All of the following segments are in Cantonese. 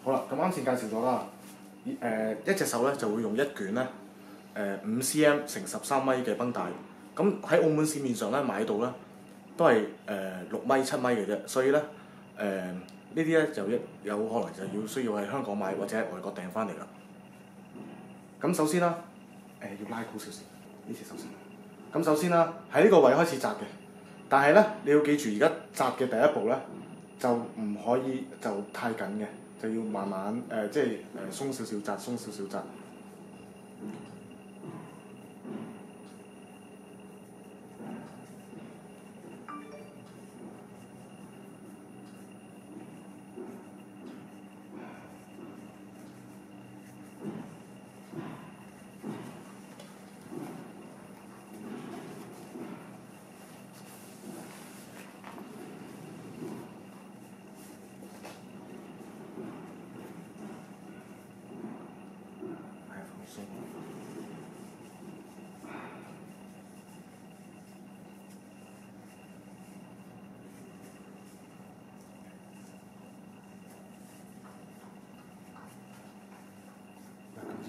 好啦，咁啱先介紹咗啦，一隻手咧就會用一卷咧5cm 乘13米嘅繃帶，咁喺澳門市面上咧買到咧都係6米7米嘅啫，所以咧呢啲咧就有可能就需要喺香港買或者喺外國訂翻嚟啦。咁首先啦，要拉高少少呢次首先。咁首先啦，喺呢個位開始紮嘅，但係咧你要記住，而家紮嘅第一步咧就唔可以就太緊嘅，就要慢慢即係鬆少少紮，鬆少少紮。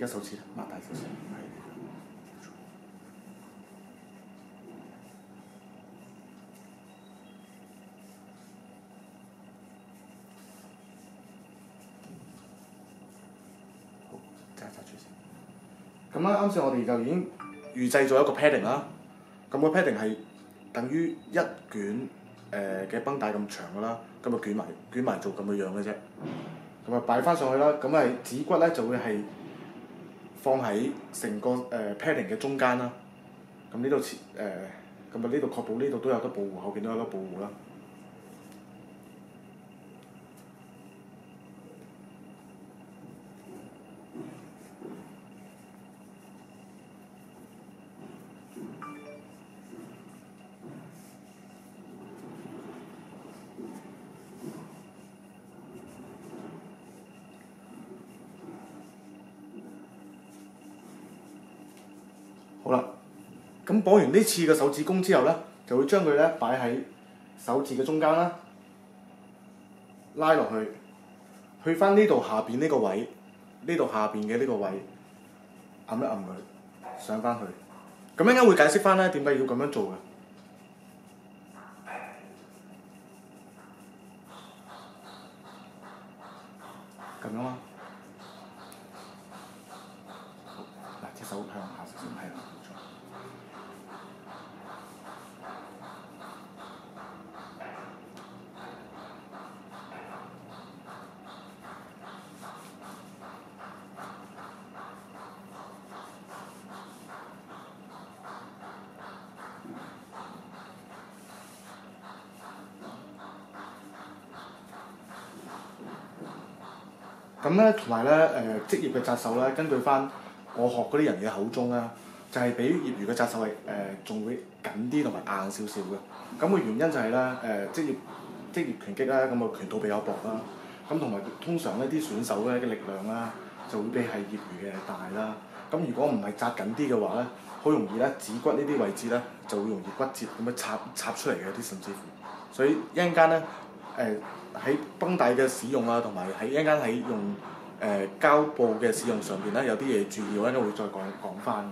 而家手指擘大少少，好揸住先。咁啱先我哋就已經預製咗一個 padding 啦。咁個 padding 係等於一卷嘅繃帶咁長㗎啦，咁就捲埋做咁嘅樣嘅啫。咁啊擺翻上去啦，咁係指骨咧就會係放喺成個padding 嘅中間啦。咁呢度咁啊呢度確保呢度都有得保護，後邊都有得保護啦。好啦，咁綁完呢次嘅手指公之後咧，就會將佢咧擺喺手指嘅中間啦，拉落去，去翻呢度下邊呢個位，呢度下邊嘅呢個位，揞一揞佢，上翻去。咁一陣會解釋翻咧點解要咁樣做嘅。咁樣啦。嗱，隻手向下少少，係啦。咁咧，同埋咧職業嘅紮手咧，根據翻我學嗰啲人嘅口中啦，就係比業餘嘅紮手係仲會緊啲同埋硬少少嘅。咁個原因就係咧職業拳擊咧，咁個拳套比較薄啦，咁同埋通常咧啲選手咧嘅力量啦就會比係業餘嘅大啦。咁如果唔係紮緊啲嘅話咧，好容易咧指骨呢啲位置咧就會容易骨折咁樣插出嚟嘅啲甚至乎。所以一陣間咧喺繃帶嘅使用啊，同埋喺一陣間喺用膠布嘅使用上邊咧，有啲嘢注意，我一陣間會再講翻。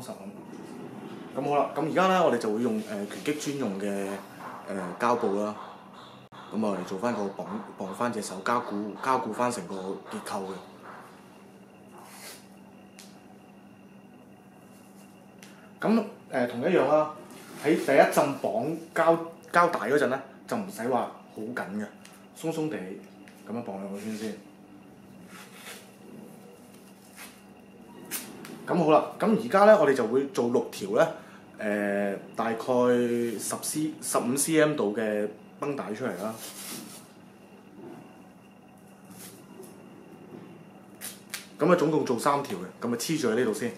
實咁好啦，咁而家咧我哋就會用拳擊專用嘅膠布啦。咁我哋做翻個綁翻隻手，加固翻成個結構嘅。咁同一樣啦，喺第一陣綁膠帶嗰陣咧，就唔使話好緊嘅，鬆鬆地咁樣綁兩個圈先。咁好啦，咁而家咧我哋就會做6條咧，大概15 cm 度嘅繃帶出嚟啦。咁啊總共做3條嘅，咁啊黐住喺呢度先。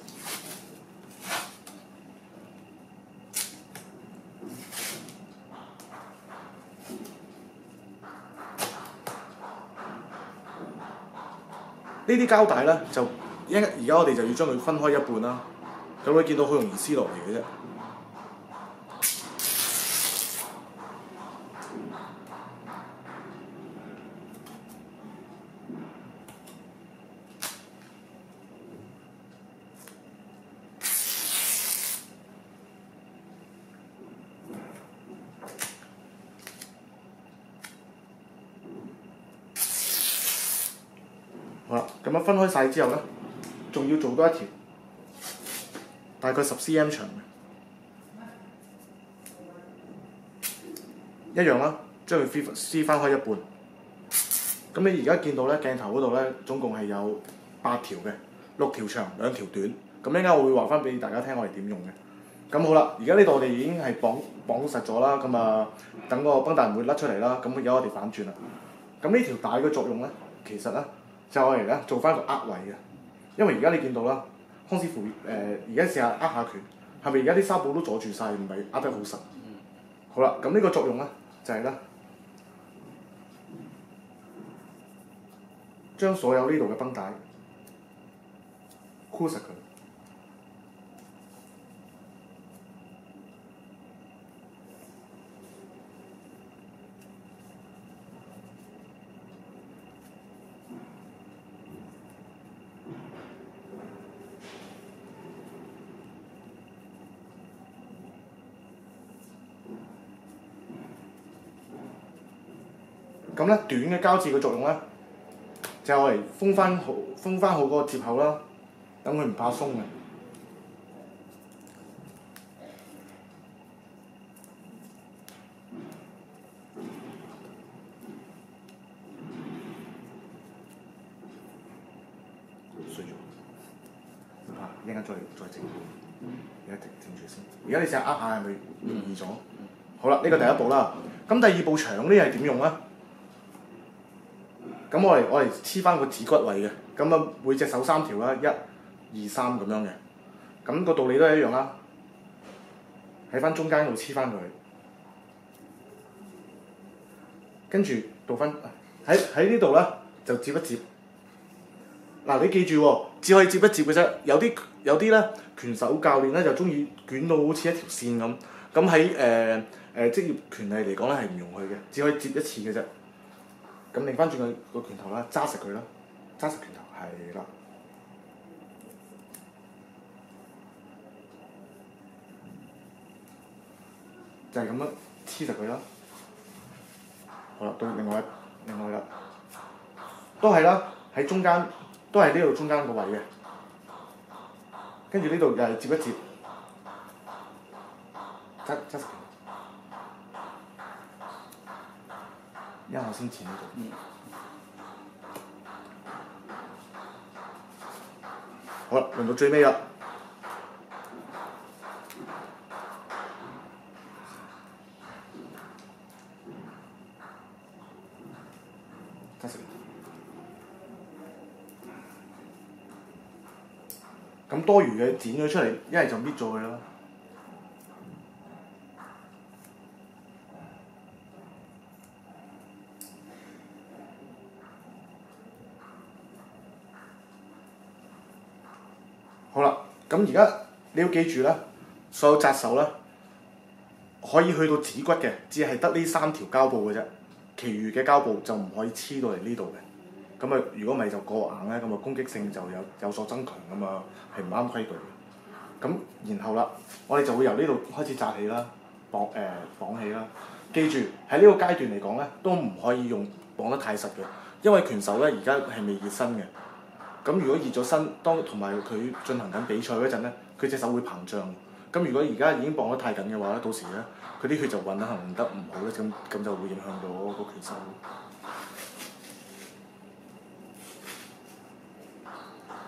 呢啲膠帶咧就而家我哋就要將佢分開一半啦。咁你見到好容易撕落嚟嘅啫。好啦，咁樣分開晒之後咧，仲要做多一條，大概10 cm 長嘅，一樣啦，將佢撕翻開一半。咁你而家見到咧鏡頭嗰度咧，總共係有8條嘅，6條長，2條短。咁一陣間我會話翻俾大家聽我哋點用嘅。咁好啦，而家呢度我哋已經係綁實咗啦，咁啊等個繃帶唔會甩出嚟啦。咁而家我哋反轉啦。咁呢條帶嘅作用咧，其實咧就係我嚟咧做翻個握位嘅。因為而家你見到啦，康師傅而家試下握下拳，係咪而家啲紗布都阻住晒，唔係握得好實？好啦，咁呢個作用咧就係咧，將所有呢度嘅繃帶箍實佢。咁咧短嘅膠紙嘅作用咧，就係我嚟封翻好嗰個接口啦，等佢唔怕鬆嘅。碎咗，唔怕，一陣間再整。而家整住先。而家你試下握下係咪容易咗？好啦，呢個第一步啦。咁第二步長呢係點用咧？咁我嚟黐翻個指骨位嘅，咁啊每隻手3條啦，1、2、3咁樣嘅，咁個道理都係一樣啦。喺翻中間度黐翻佢，跟住倒翻喺呢度咧就接一接。嗱你記住喎，只可以接一接嘅啫。有啲咧拳手教練咧就中意捲到好似一條線咁，咁喺職業拳藝嚟講咧係唔容許嘅，只可以接一次嘅啫。咁擰翻轉個拳頭啦，揸實佢啦，揸實拳頭，係啦。就係咁樣黐實佢啦。好啦，到另外啦，都係啦，喺中間，都係呢度中間個位嘅。跟住呢度又係接一接，揸實佢。一下先前呢度。好啦，輪到最尾啦。揸實。咁多餘嘅剪咗出嚟，一係就搣咗佢啦。好啦，咁而家你要記住啦，所有紮手咧可以去到指骨嘅，只係得呢3條膠布嘅啫，其餘嘅膠布就唔可以黐到嚟呢度嘅。咁如果唔係就過硬咧，咁攻擊性就有所增強，咁係唔啱規矩嘅。咁然後啦，我哋就會由呢度開始紮起啦，綁起啦。記住喺呢個階段嚟講咧，都唔可以用綁得太實嘅，因為拳手咧而家係未熱身嘅。咁如果熱咗身，同埋佢進行緊比賽嗰陣咧，佢隻手會膨脹。咁如果而家已經綁得太緊嘅話咧，到時咧佢啲血就運行得唔好咧，咁就會影響到個拳手。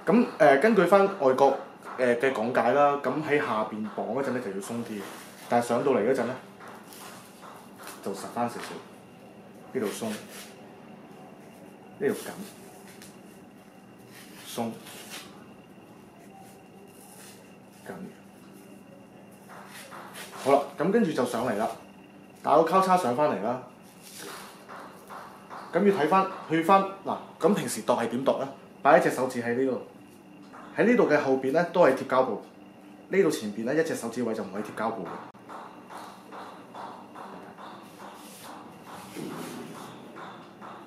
咁根據翻外國嘅講解啦，咁喺下邊綁嗰陣咧就要鬆啲，但係上到嚟嗰陣咧就實翻少少，呢度鬆，呢度緊，鬆，緊。好啦，咁跟住就上嚟啦，打個交叉上翻嚟啦。咁要睇翻，去翻嗱，咁平時度係點度咧？擺一隻手指喺呢度，喺呢度嘅後邊咧都係貼膠布，呢度前邊咧一隻手指位就唔可以貼膠布嘅。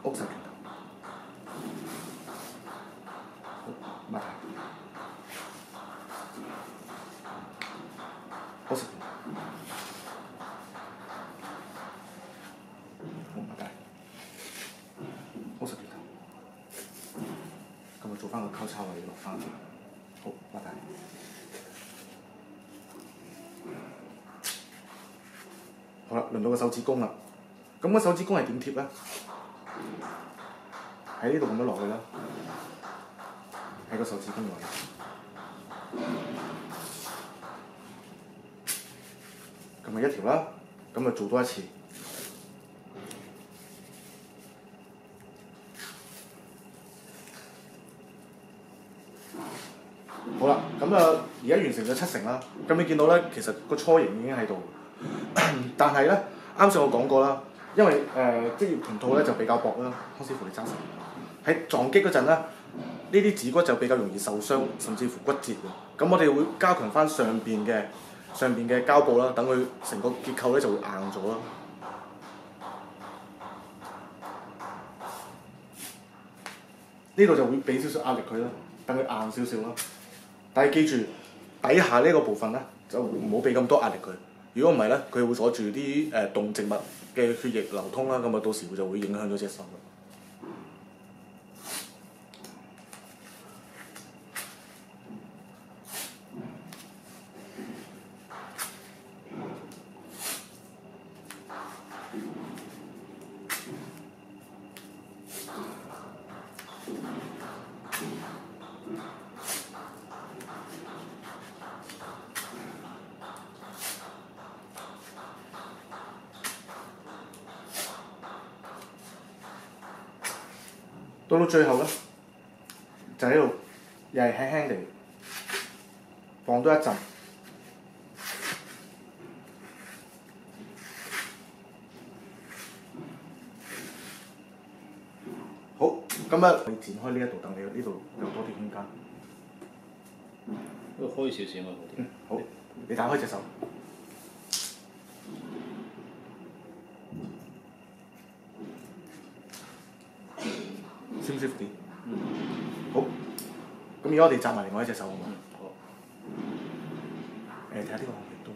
屋實拳頭，好，擘大，屋實拳頭，好擘大，屋實拳頭，咁啊做翻個交叉位落翻嚟，好擘大。好啦，輪到個手指公啦。咁個手指公係點貼咧？喺呢度咁樣落去啦，喺個手指公落去。咁咪一條啦，咁咪做多一次。好啦，咁啊，而家完成咗7成啦。咁你見到咧，其實個雛形已經喺度，但係咧，啱先我講過啦，因為職業拳套咧就比較薄啦，康師傅你揸實。喺撞擊嗰陣咧，呢啲指骨就比較容易受傷，甚至乎骨折嘅。咁我哋會加強翻上邊嘅膠布啦，等佢成個結構咧就會硬咗啦。呢度就會俾少少壓力佢啦，等佢硬少少啦。但係記住，底下呢個部分咧就唔好俾咁多壓力佢。如果唔係咧，佢會阻住啲動植物嘅血液流通啦，咁啊到時就會影響咗隻手。到最後咧，就喺度又係輕輕地放多一陣。好，咁啊，你展開呢一度，等你呢度有多啲空間。呢度開少少嘛，好啲。好，你打開隻手。舒唔舒服啲？好。咁而家我哋紮埋另外一隻手好唔好？好。睇下呢個行業都冇。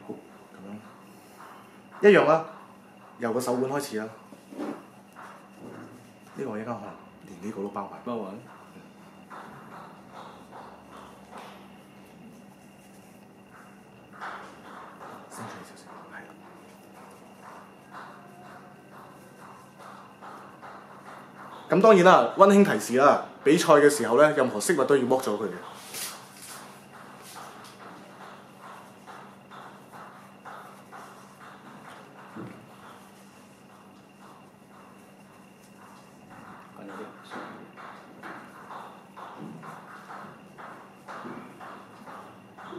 好，咁樣。一樣啦，由個手腕開始啦。呢個我依家可能連呢個都包埋。包埋。伸出嚟少少，係啦。咁當然啦，溫馨提示啦，比賽嘅時候咧，任何飾物都要剝咗佢嘅。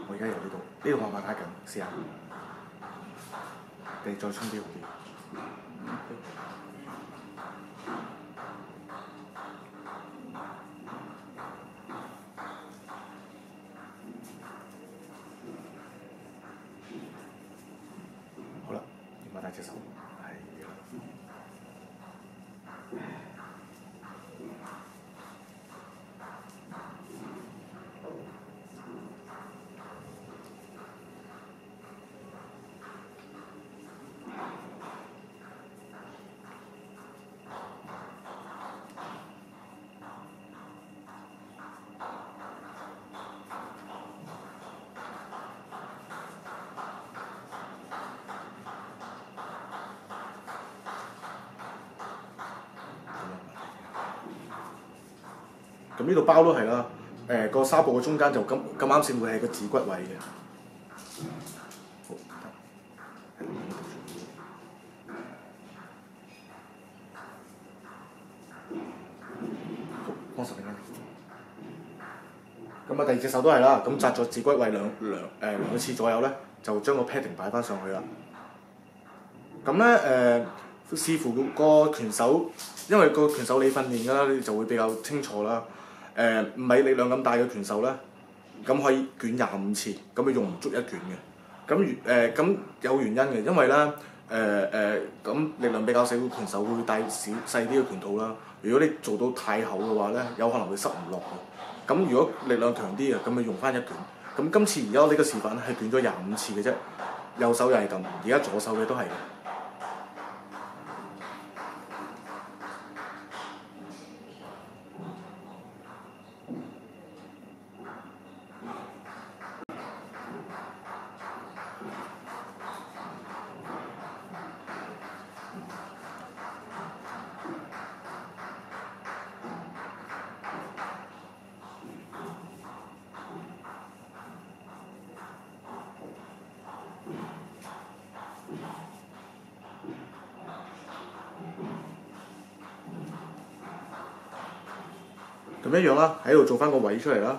我而家由呢度可唔可以太緊？試下，你再鬆啲好啲。好啦，要擘大隻手，係啦。咁呢度包都係啦。個紗布嘅中間就咁啱先會係個指骨位嘅。幫手點咁啊，第二隻手都係啦，咁紮咗指骨位兩次左右咧，就將個 padding 擺翻上去啦。咁咧視乎個拳手，因為個拳手你訓練㗎啦，你就會比較清楚啦。唔係力量咁大嘅拳手咧，咁可以捲25次，咁佢用唔足一卷嘅。咁有原因嘅，因為咧咁力量比較細嘅拳手會帶細啲嘅拳套啦。如果你做到太厚嘅話咧，有可能會塞唔落嘅。咁如果力量強啲嘅，咁咪用翻一卷。咁今次而家呢個示範係捲咗25次嘅啫，右手又係咁，而家左手嘅都係。咁一樣啦，喺度做翻個位出嚟啦。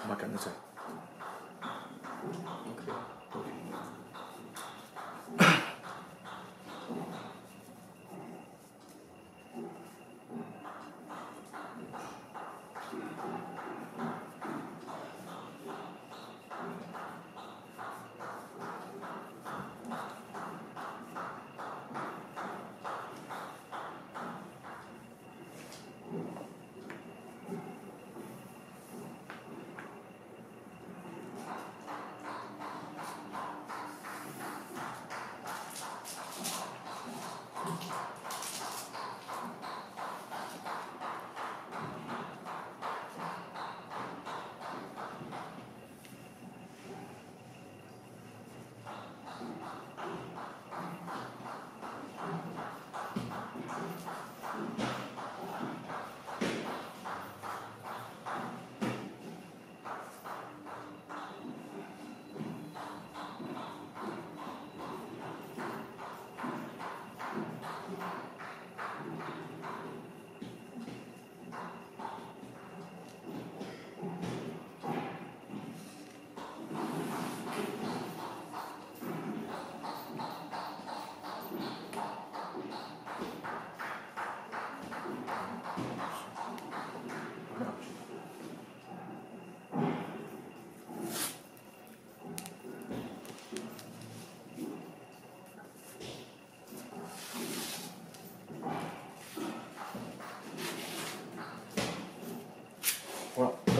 抹緊一齊。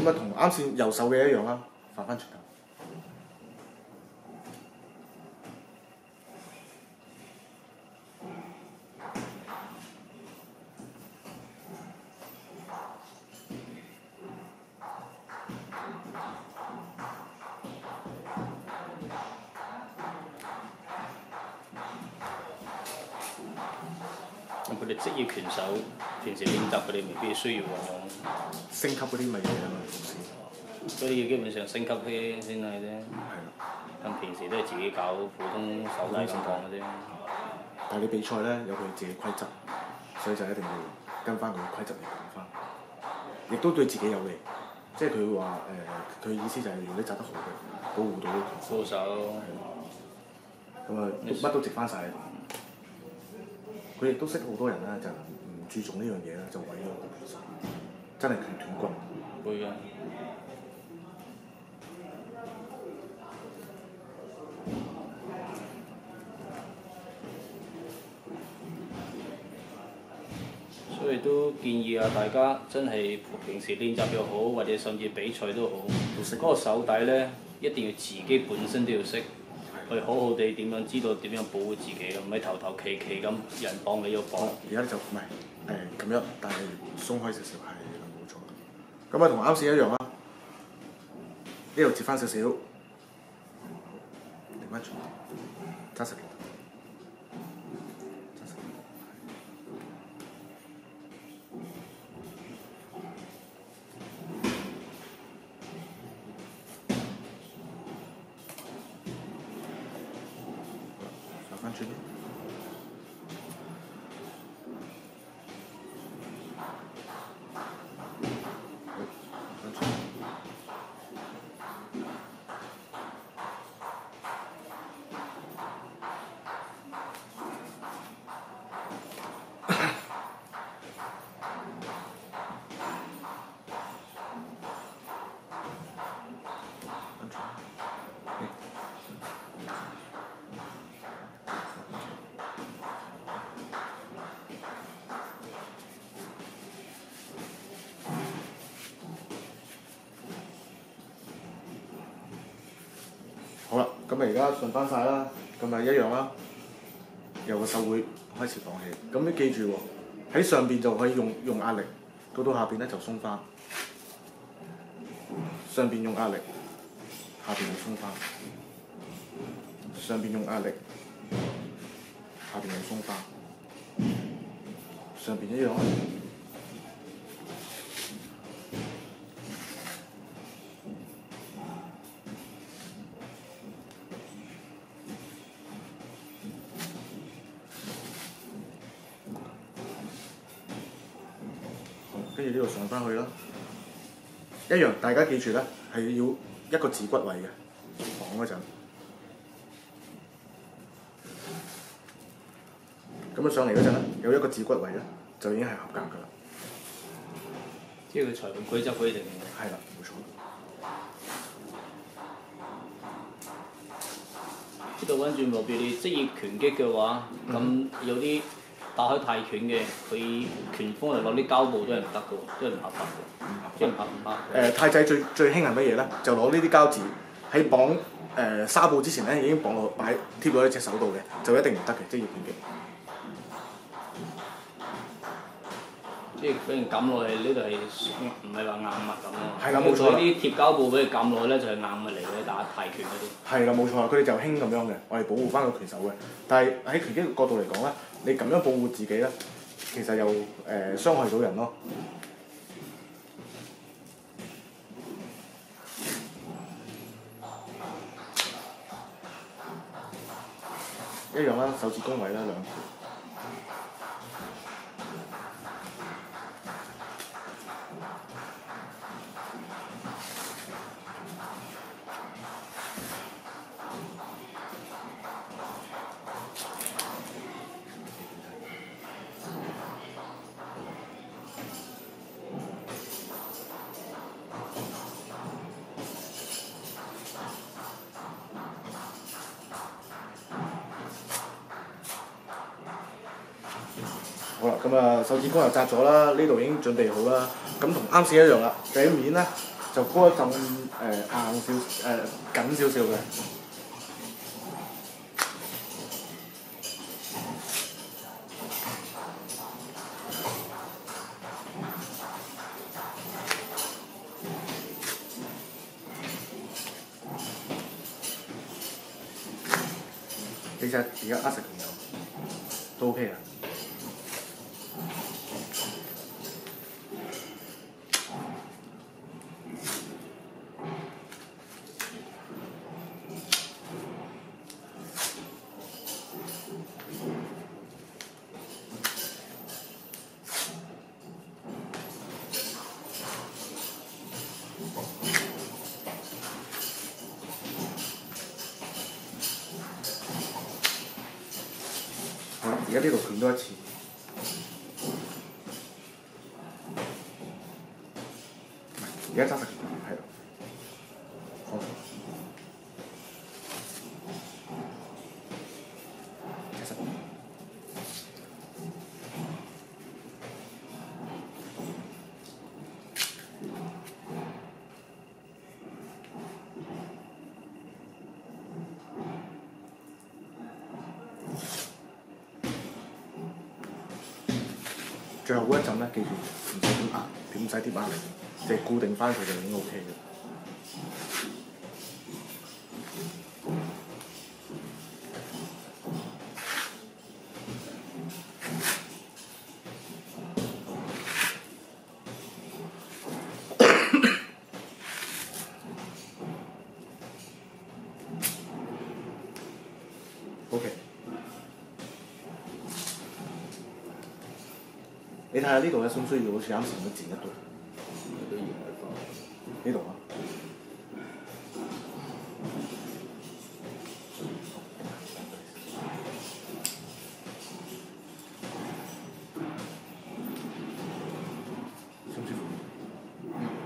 咁啊同啱先右手嘅一樣啦，反翻轉頭。咁佢哋職業拳手平時練習，佢哋未必需要話升級嗰啲咪嘢啊嘛，同時。所以要基本上升級啲先係啫。係啦。咁平時都係自己搞普通手勢咁講嘅啫。但係你比賽咧有佢自己規則，所以就一定要跟翻佢嘅規則嚟講翻，亦都對自己有利。即係佢話佢意思就係如果你紮得好嘅，保護到高手。咁啊，乜都值翻晒。佢亦都識好多人啦，就唔注重呢樣嘢啦，就為咗個拳手，真係拳斷骨。會㗎。所以都建議啊，大家真係平時練習又好，或者甚至比賽都好，嗰個手底咧一定要自己本身都要識。去好好地點樣知道點樣保護自己，唔係頭頭企企咁人幫你要幫。而家就唔係咁樣，但係鬆開少少係冇錯。咁啊同啱先一樣啦，呢度折翻少少，擰翻轉，揸實。反轉。好啦，咁啊而家順翻晒啦，咁啊一樣啦，由個手會開始放氣。咁你記住喎，喺上邊就可以用壓力，到下邊咧就鬆翻。上邊用壓力，下邊就鬆翻。上邊用壓力，下邊就鬆翻。上邊一樣。跟住呢度上翻去啦，一樣大家記住咧，係要一個指骨位嘅，綁嗰陣。咁啊上嚟嗰陣咧，有一個指骨位咧，就已經係合格㗎啦。即係佢裁判規則規定嘅。係啦，冇錯。呢度跟住無別你職業拳擊嘅話，咁有啲打開泰拳嘅，佢拳鋒嚟攞啲膠布都係唔得嘅喎，都係唔合法嘅，即係唔合。泰仔最興係乜嘢咧？就攞呢啲膠紙喺綁紗布之前咧，已經綁落貼落喺隻手度嘅，就一定唔得嘅職業拳擊。即係俾人撳落去呢度係唔係話硬物咁咯？係啦，冇錯啦。啲貼膠布俾佢撳落去咧，就係硬物嚟嘅，打泰拳嗰啲。係啦，冇錯啦，佢哋就興咁樣嘅，我哋保護翻個拳手嘅。但係喺拳擊角度嚟講咧，你咁樣保護自己咧，其實又傷害到人咯。一樣啦，手指公位啦，兩條。好啦，咁啊手指公又紮咗啦，呢度已經準備好啦。咁同啱先一樣啦，底面咧就嗰一陣硬緊少少嘅。其實而家食朋友都 OK 啊。好啦，而家呢度捲多一次。而家揸實拳係啦，放鬆。其實最後嗰一陣咧，記住唔使點壓，唔使點壓力，即係固定翻佢就已經 OK 嘅。OK， 你睇下呢度咧，需唔需要好似啱前咁剪一度？呢度啊。舒唔舒服？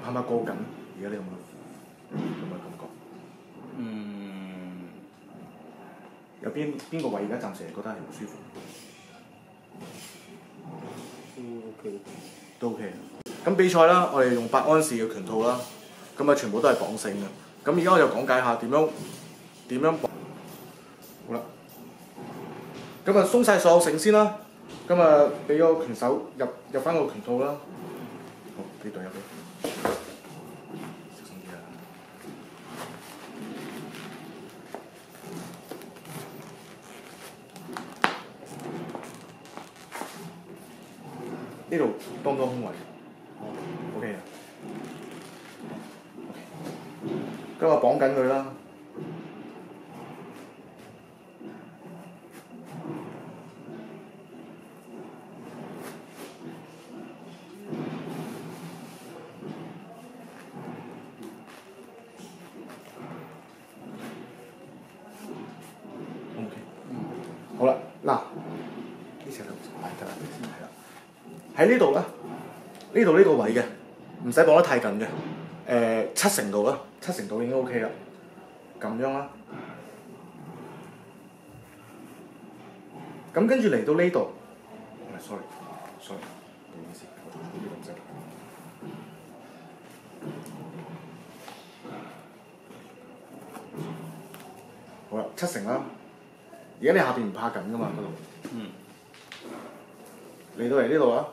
係咪過緊？而家你有冇感覺？有邊個位而家暫時覺得係唔舒服？都 OK。咁比賽啦，我哋用8安士嘅拳套啦，咁啊全部都係綁繩嘅。咁而家我就講解下點樣綁。好啦，咁啊鬆晒所有繩先啦。咁啊俾個拳手入翻個拳套啦。好，呢度入去。小心啲啊！呢度多唔多空位 ？OK 啊。今日綁緊佢啦。OK。好啦，嗱，呢隻就得啦，係啦。喺呢度啦，呢度呢個位嘅，唔使綁得太近嘅，70度啦，70度已經 OK 啦，咁樣啦。咁跟住嚟到呢度，唔係 sorry，唔好意思，我做錯啲動作。好啦，70啦，而家你下邊唔怕緊㗎嘛嗰度。嚟到嚟呢度啦。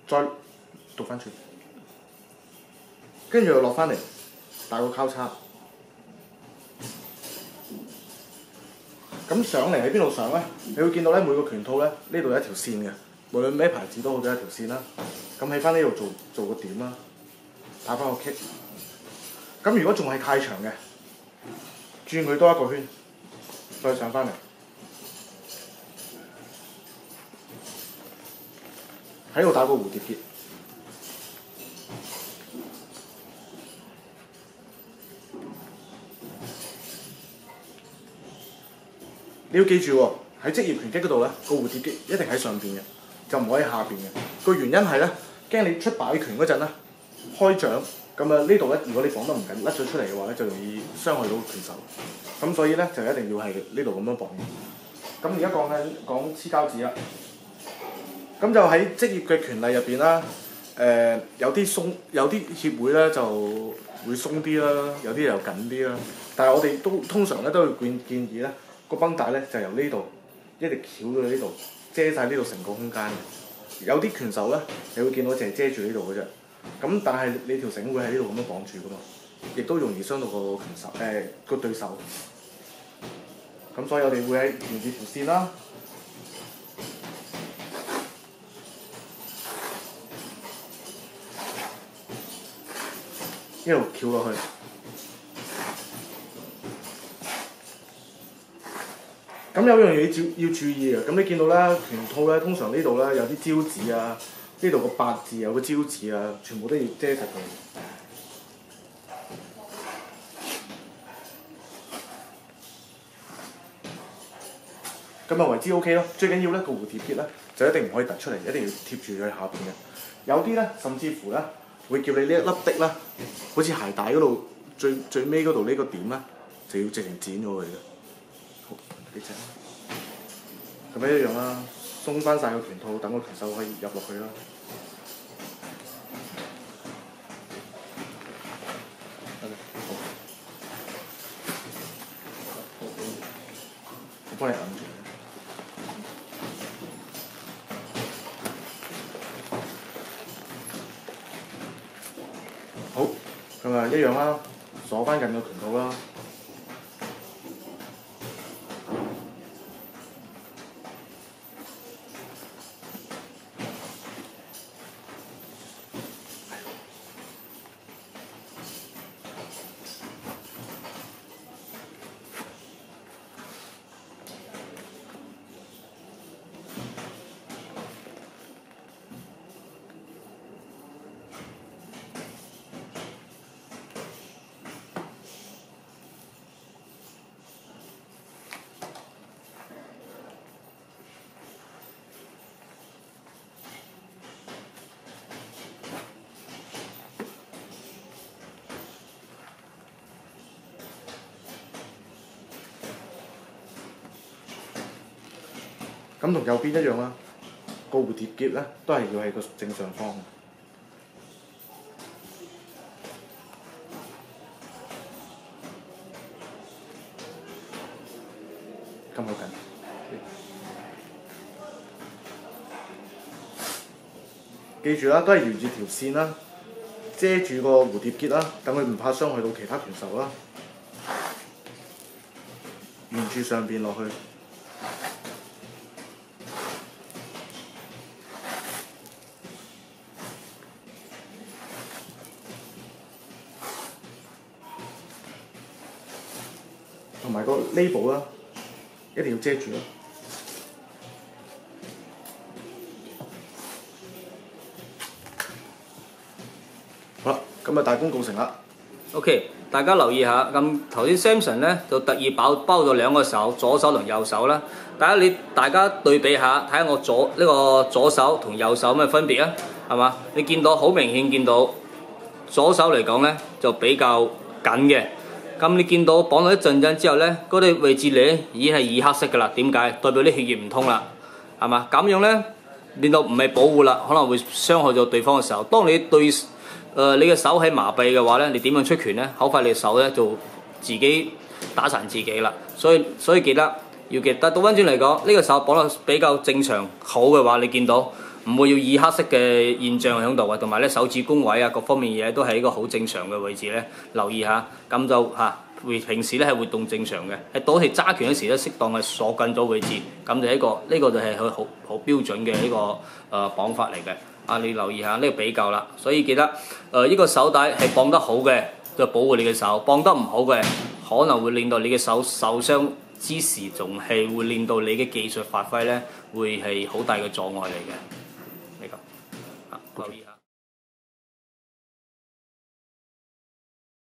再倒翻轉，跟住又落翻嚟，打個交叉。咁上嚟喺邊度上咧？你會見到咧每個拳套咧呢度有一條線嘅，無論咩牌子都好，都有一條線啦。咁喺翻呢度做個點啦，打翻個 kick。咁如果仲係太長嘅，轉佢多一個圈，再上翻嚟。喺度打個蝴蝶結，你要記住喎，喺職業拳擊嗰度咧，個蝴蝶結一定喺上邊嘅，就唔可以下邊嘅。個原因係咧，驚你出擺拳嗰陣咧，開掌咁啊呢度咧，如果你綁得唔緊，甩咗出嚟嘅話咧，就容易傷害到拳手。咁所以咧就一定要係呢度咁樣綁嘅。咁而家講黐膠紙啦。咁就喺職業嘅拳例入邊啦，有啲鬆，有啲協會咧就會鬆啲啦，有啲又緊啲啦。但係我哋都通常咧都會建議咧個繃帶咧就由呢度一直翹到呢度，遮晒呢度成個空間嘅。有啲拳手咧，你會見到淨係遮住呢度嘅啫。咁但係你條繩會喺呢度咁樣綁住噶嘛，亦都容易傷到個拳手個對手。咁所以我哋會喺沿住條線啦。一路翹落去。咁有樣嘢要注意嘅，咁你見到咧拳套咧，通常呢度咧有啲招紙啊，呢度個八字有個招紙啊，全部都要遮實佢。咁啊為之 OK 咯，最緊要咧個蝴蝶結咧就一定唔可以突出嚟，一定要貼住佢下邊嘅。有啲咧甚至乎咧會叫你呢一粒的啦，好似鞋帶嗰度最尾嗰度呢個點咧，就要直情剪咗佢嘅。好，呢隻咁一樣啦，鬆翻晒個拳套，等個拳手可以入落去啦。好，我幫你揞住。好，咁啊一樣啦，鎖翻緊個拳套啦。咁同右邊一樣啦，個蝴蝶結咧都係要喺個正上方。咁好緊。記住啦，都係沿住條線啦，遮住個蝴蝶結啦，等佢唔怕傷害到其他拳手啦。沿住上邊落去。同埋個 label 啦，一定要遮住啦。好啦，咁啊大功告成啦。OK， 大家留意下，咁頭先 Samson 咧就特意包咗兩個手，左手同右手啦。大家對比下，睇下我呢個左手同右手有咩分別啊？係嘛？你見到好明顯見到左手嚟講咧就比較緊嘅。咁你見到綁咗一陣之後咧，嗰啲位置咧已經係二黑色㗎啦。點解？代表啲血液唔通啦，係嘛？咁樣咧練到唔係保護啦，可能會傷害咗對方嘅時候。當你對你嘅手喺麻痹嘅話咧，你點樣出拳咧？好快你嘅手咧就自己打殘自己啦。所以要記得倒翻轉嚟講，呢個手綁得比較正常好嘅話，你見到唔會有二黑色嘅現象喺度啊，同埋咧手指公位啊各方面嘢都係一個好正常嘅位置咧，留意下，咁就平時咧係活動正常嘅，喺到係揸拳嗰時咧適當係鎖緊咗位置，咁就呢個就係佢好標準嘅呢個綁法嚟嘅。你留意下呢個比較啦，所以記得呢個手帶係綁得好嘅就保護你嘅手，綁得唔好嘅可能會令到你嘅手受傷之時，仲係會令到你嘅技術發揮咧會係好大嘅阻礙嚟嘅。呢個留意下。